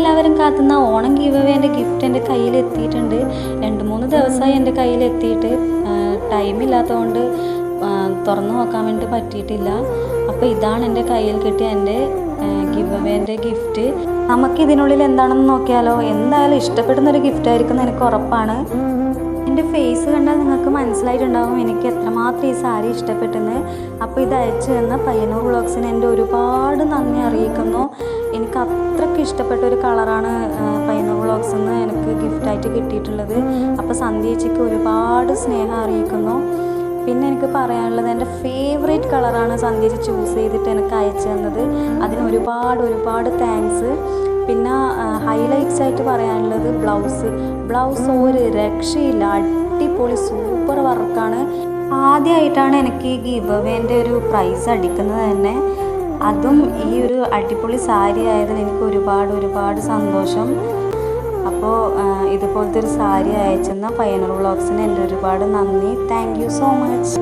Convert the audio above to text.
നിങ്ങളെല്ലാവരും കാത്തുന്ന Onam give അവേൻ്റെ gift എൻ്റെ കയ്യിലെത്തിയിട്ടുണ്ട്. 2-3 ദിവസമായി എൻ്റെ കയ്യിലെത്തിയിട്ട് ടൈമില്ലാത്തതുകൊണ്ട് തുറന്നു നോക്കാൻ വേണ്ടി പറ്റിയിട്ടില്ല. അപ്പോൾ ഇതാണ് എൻ്റെ കയ്യിൽ കിട്ടിയ എൻ്റെ ഗിവ് അവേൻ്റെ ഗിഫ്റ്റ്. നമുക്കിതിനുള്ളിൽ എന്താണെന്ന് നോക്കിയാലോ. എന്തായാലും ഇഷ്ടപ്പെടുന്നൊരു ഗിഫ്റ്റ് ആയിരിക്കും എനിക്ക് ഉറപ്പാണ്. എൻ്റെ ഫേസ് കണ്ടാൽ നിങ്ങൾക്ക് മനസ്സിലായിട്ടുണ്ടാകും എനിക്ക് എത്രമാത്രം ഈ സാരി ഇഷ്ടപ്പെട്ടെന്ന്. അപ്പോൾ ഇത് അയച്ചു തന്ന പയ്യന്നൂർ വ്ളോഗ്സിന് എൻ്റെ ഒരുപാട് നന്ദി അറിയിക്കുന്നു. എനിക്ക് അത്രയ്ക്ക് ഇഷ്ടപ്പെട്ട ഒരു കളറാണ് പയ്യന്നൂർ വ്ളോഗ്സിൽ നിന്ന് എനിക്ക് ഗിഫ്റ്റായിട്ട് കിട്ടിയിട്ടുള്ളത്. അപ്പോൾ സന്ധ്യേച്ചിക്ക് ഒരുപാട് സ്നേഹം അറിയിക്കുന്നു. പിന്നെ എനിക്ക് പറയാനുള്ളത് എൻ്റെ ഫേവറേറ്റ് കളറാണ് സന്ധ്യേച്ചി ചൂസ് ചെയ്തിട്ട് എനിക്ക് അയച്ചു തന്നത്. അതിന് ഒരുപാട് താങ്ക്സ്. പിന്നെ ഹൈലൈറ്റ്സ് ആയിട്ട് പറയാനുള്ളത് ബ്ലൗസ് ഒരു രക്ഷയില്ല, അടിപൊളി സൂപ്പർ വർക്കാണ്. ആദ്യമായിട്ടാണ് എനിക്ക് ഈ ഗിവ് അവേൻ്റെ ഒരു പ്രൈസ് അടിക്കുന്നത് തന്നെ, അതും ഈ ഒരു അടിപൊളി സാരി ആയതിന് എനിക്ക് ഒരുപാട് സന്തോഷം. അപ്പോൾ ഇതുപോലത്തെ ഒരു സാരി അയച്ചെന്ന പയ്യന്നൂർ വ്ളോഗ്സിന് എൻ്റെ ഒരുപാട് നന്ദി. Thank you so much.